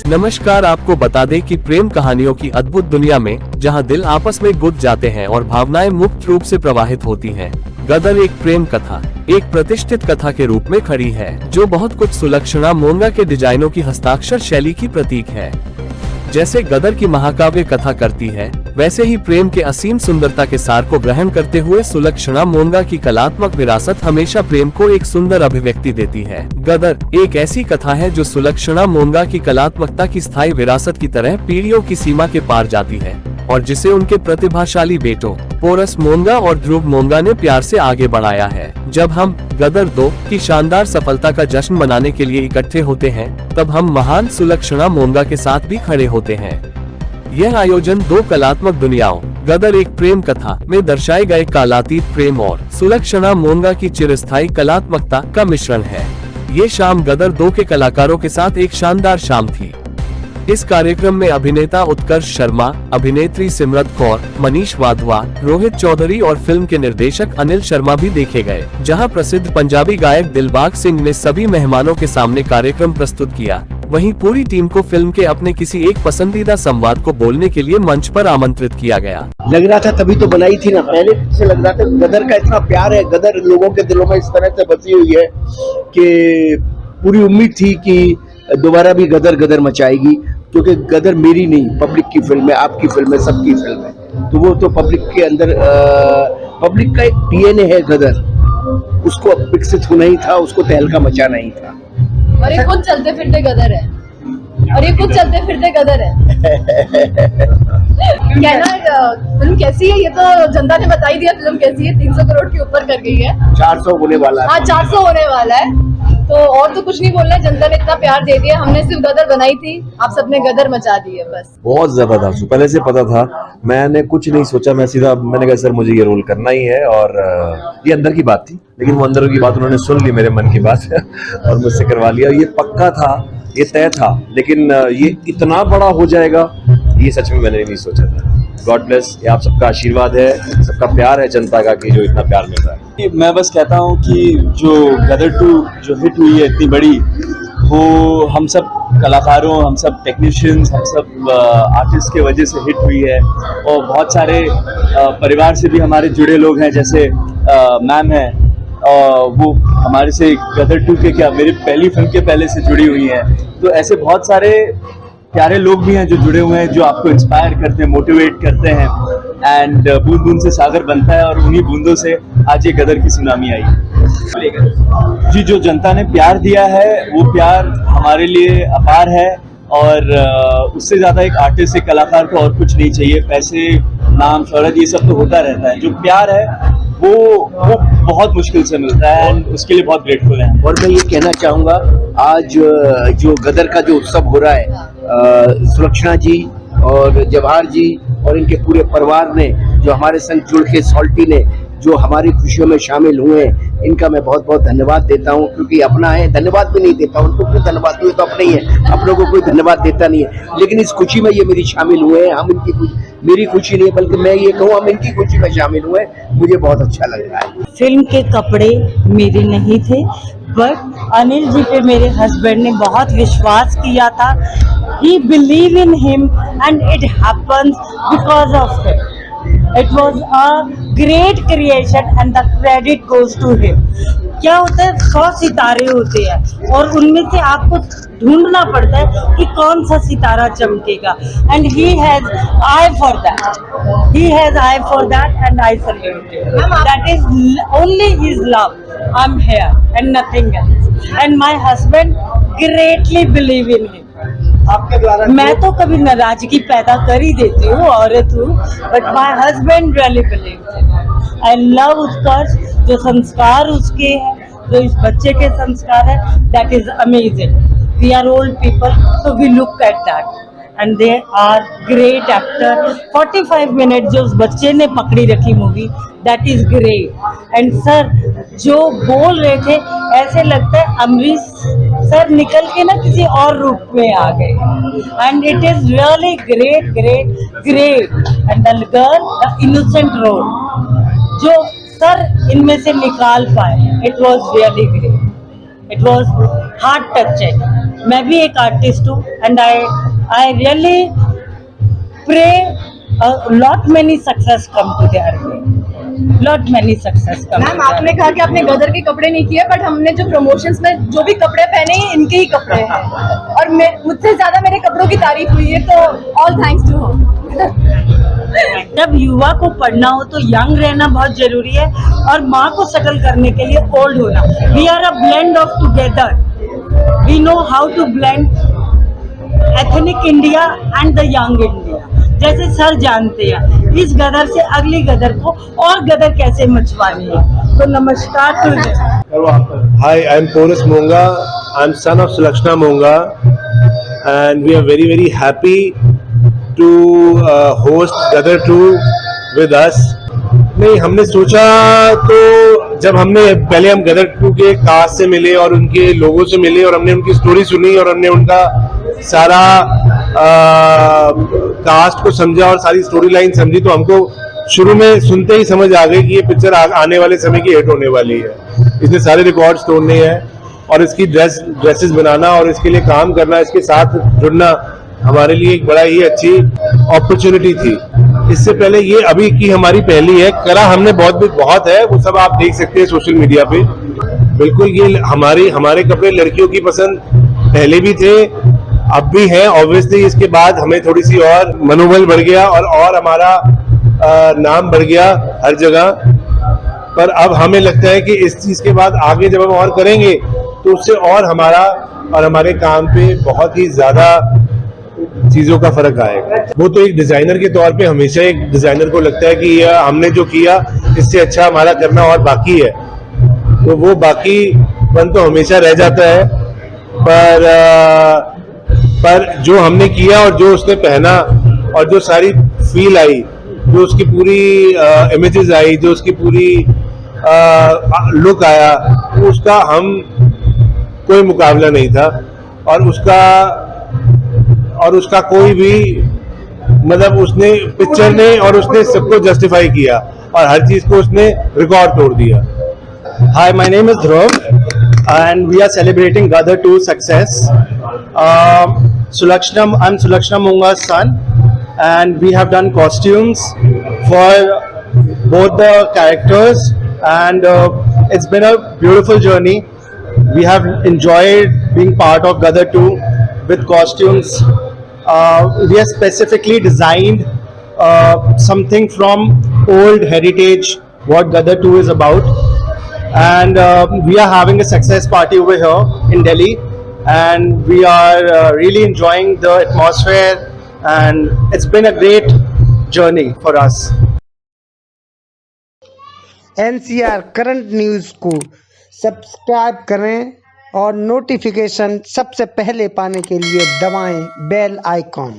नमस्कार, आपको बता दें कि प्रेम कहानियों की अद्भुत दुनिया में जहां दिल आपस में गुंथ जाते हैं और भावनाएं मुक्त रूप से प्रवाहित होती हैं, गदर एक प्रेम कथा एक प्रतिष्ठित कथा के रूप में खड़ी है, जो बहुत कुछ सुलक्षणा मोंगा के डिजाइनों की हस्ताक्षर शैली की प्रतीक है। जैसे गदर की महाकाव्य कथा करती है, वैसे ही प्रेम के असीम सुंदरता के सार को ग्रहण करते हुए सुलक्षणा मोंगा की कलात्मक विरासत हमेशा प्रेम को एक सुंदर अभिव्यक्ति देती है। गदर एक ऐसी कथा है जो सुलक्षणा मोंगा की कलात्मकता की स्थायी विरासत की तरह पीढ़ियों की सीमा के पार जाती है और जिसे उनके प्रतिभाशाली बेटों पोरस मोंगा और ध्रुव मोंगा ने प्यार से आगे बढ़ाया है। जब हम गदर 2 की शानदार सफलता का जश्न मनाने के लिए इकट्ठे होते हैं, तब हम महान सुलक्षणा मोंगा के साथ भी खड़े होते हैं। यह आयोजन 2 कलात्मक दुनियाओं गदर एक प्रेम कथा में दर्शाए गए कालातीत प्रेम और सुलक्षणा मोंगा की चिरस्थायी कलात्मकता का मिश्रण है। ये शाम गदर 2 के कलाकारों के साथ एक शानदार शाम थी। इस कार्यक्रम में अभिनेता उत्कर्ष शर्मा, अभिनेत्री सिमरत कौर, मनीष वाधवा, रोहित चौधरी और फिल्म के निर्देशक अनिल शर्मा भी देखे गए, जहां प्रसिद्ध पंजाबी गायक दिलबाग सिंह ने सभी मेहमानों के सामने कार्यक्रम प्रस्तुत किया। वहीं पूरी टीम को फिल्म के अपने किसी एक पसंदीदा संवाद को बोलने के लिए मंच पर आमंत्रित किया गया। लग रहा था तभी तो बनाई थी ना, पहले से लग रहा था। गदर का इतना प्यार है, गदर लोगों के दिलों में इस तरह से बसी हुई है कि पूरी उम्मीद थी कि दोबारा भी गदर गदर मचाएगी, क्योंकि गदर मेरी नहीं, पब्लिक की फिल्म है, आपकी फिल्म है, सबकी फिल्म है। तो वो तो पब्लिक के अंदर पब्लिक का एक डीएनए है गदर, उसको विकसित होना ही था, उसको तहलका मचाना ही था। और ये खुद चलते फिरते गदर है, और ये खुद चलते फिरते गदर है। कहना फिल्म कैसी है ये तो जनता ने बता ही दिया। फिल्म कैसी है, 300 करोड़ के ऊपर कर गई है, 400 होने वाला है। हाँ 400 होने वाला है। तो और तो कुछ नहीं बोलना है, जनता ने इतना प्यार दे दिया। हमने सिर्फ गदर बनाई थी, आप सबने गदर मचा दी है बस। बहुत जबरदस्त, पहले से पता था, मैंने कुछ नहीं सोचा, मैंने कहा सर मुझे ये रोल करना ही है। और ये अंदर की बात थी, लेकिन वो अंदर की बात उन्होंने सुन ली, मेरे मन की बात और मुझसे करवा लिया। ये पक्का था, ये तय था, लेकिन ये इतना बड़ा हो जाएगा ये सच में मैंने नहीं सोचा था। गॉड ब्लेस, ये आप सबका आशीर्वाद है, सबका प्यार है जनता का कि जो इतना प्यार मिल रहा है। मैं बस कहता हूँ कि जो गदर 2 जो हिट हुई है इतनी बड़ी, वो हम सब कलाकारों, हम सब टेक्नीशियंस, हम सब आर्टिस्ट के वजह से हिट हुई है। और बहुत सारे परिवार से भी हमारे जुड़े लोग हैं, जैसे मैम है, वो हमारे से गदर 2 के क्या मेरी पहली फिल्म के पहले से जुड़ी हुई हैं। तो ऐसे बहुत सारे प्यारे लोग भी हैं जो जुड़े हुए हैं, जो आपको इंस्पायर करते हैं, मोटिवेट करते हैं। एंड बूंद बूंद से सागर बनता है, और उन्हीं बूंदों से आज ये गदर की सुनामी आई जी। जो जनता ने प्यार दिया है वो प्यार हमारे लिए अपार है, और उससे ज्यादा एक आर्टिस्ट, एक कलाकार को और कुछ नहीं चाहिए। पैसे, नाम, शोहरत ये सब तो होता रहता है, जो प्यार है वो बहुत मुश्किल से मिलता है, एंड उसके लिए बहुत ग्रेटफुल है। और मैं ये कहना चाहूँगा, आज जो गदर का जो उत्सव हो रहा है, सुलक्षणा जी और जवाहर जी और इनके पूरे परिवार ने जो हमारे संग जुड़ के, सॉल्टी ने जो हमारी खुशियों में शामिल हुए हैं, इनका मैं बहुत बहुत धन्यवाद देता हूं। क्योंकि अपना है, धन्यवाद भी नहीं देता उनको, क्यों धन्यवाद हुए तो अपने ही है, अपनों को कोई धन्यवाद देता नहीं है। लेकिन इस खुशी में ये मेरी शामिल हुए हैं, हम इनकी मेरी खुशी नहीं है, बल्कि मैं ये कहूँ हम इनकी खुशी में शामिल हुए, मुझे बहुत अच्छा लग रहा है। फिल्म के कपड़े मेरे नहीं थे, बट अनिल जी पे मेरे हस्बैंड ने बहुत विश्वास किया था। He believe in him and it happens because of him. It was a great creation and the credit goes to him. क्या होता है, 100 सितारे होते हैं और उनमें से आपको ढूंढना पड़ता है कि कौन सा सितारा चमकेगा, and he has eye for that. He has eye for that and I salute him. That is only his love. I'm here and nothing else. And my husband greatly believe in him. आपके द्वारा मैं तो कभी नाराजगी पैदा कर ही देती हूँ, औरत हूँ, but my husband really believe. I love Utkarsh, जो संस्कार उसके हैं, जो इस बच्चे के संस्कार है, that is amazing. We are old people, so we look at that and they are great actor. 45 minute जो उस बच्चे ने पकड़ी रखी movie, that is great. And sir जो बोल रहे थे, ऐसे लगता है अमरीश सर निकल के ना किसी और रूप में आ गए। And it is really great, great, great. And the girl, the innocent role, जो सर इनमें से निकाल पाए, it was really great. It was heart touching. मैं भी एक आर्टिस्ट हूँ and I really pray lot many success come to their way, lot many success come. Ma'am आपने कहा कि आपने गदर के कपड़े नहीं किए, बट हमने जो प्रमोशंस में जो भी कपड़े पहने हैं इनके ही कपड़े हैं और मुझसे ज्यादा मेरे कपड़ों की तारीफ हुई है, तो ऑल थैंक्स टू हर। जब युवा को पढ़ना हो तो यंग रहना बहुत जरूरी है और माँ को सेटल करने के लिए ओल्ड होना। We are a blend of together, we know how to blend ethnic India and the young India, जैसे सर जानते हैं इस गदर से अगली गदर को और गदर कैसे मचवानी है। तो नमस्कार तुझे। Hi, I'm Porus Monga. I'm son of Sulakshana Monga, and we are very very happy to host Gadar 2 with us. नहीं, हमने सोचा तो जब पहले हम गदर 2 के कास्ट से मिले और उनके लोगों से मिले और हमने उनकी स्टोरी सुनी और हमने उनका सारा कास्ट को समझा और सारी स्टोरी लाइन समझी, तो हमको शुरू में सुनते ही समझ आ गई कि ये पिक्चर आने वाले समय की हिट होने वाली है। इसने सारे रिकॉर्ड्स तोड़ने हैं और इसकी ड्रेसेस बनाना और इसके लिए काम करना, इसके साथ जुड़ना हमारे लिए एक बड़ा ही अच्छी अपॉर्चुनिटी थी। इससे पहले ये अभी की हमारी पहली है, करा हमने बहुत है, वो सब आप देख सकते हैं सोशल मीडिया पे। बिल्कुल ये हमारे कपड़े लड़कियों की पसंद पहले भी थे, अब भी है। ऑब्वियसली इसके बाद हमें थोड़ी सी और मनोबल बढ़ गया और हमारा नाम बढ़ गया हर जगह, पर अब हमें लगता है कि इस चीज के बाद आगे जब हम और करेंगे तो उससे और हमारा और हमारे काम पे बहुत ही ज्यादा चीजों का फर्क आएगा। वो तो एक डिजाइनर के तौर पे हमेशा एक डिजाइनर को लगता है कि यह हमने जो किया इससे अच्छा हमारा करना और बाकी है, तो वो बाकीपन तो हमेशा रह जाता है। पर जो हमने किया और जो उसने पहना और जो सारी फील आई, जो उसकी पूरी इमेजेस आई, जो उसकी पूरी लुक आया, उसका हम कोई मुकाबला नहीं था और उसका कोई भी मतलब उसने पिक्चर ने और उसने सबको जस्टिफाई किया और हर चीज को उसने रिकॉर्ड तोड़ दिया। Hi, my name is Dhruv and we are celebrating Gadar 2 success. I'm Sulakshana Monga's son and we have done costumes for both the characters and it's been a beautiful journey. We have enjoyed being part of Gadar 2 with costumes. We have specifically designed something from old heritage, what Gadar 2 is about. And we are having a success party over here in Delhi and we are really enjoying the atmosphere and it's been a great journey for us. NCR current news को subscribe करें और notification सबसे पहले पाने के लिए दबाएं bell icon.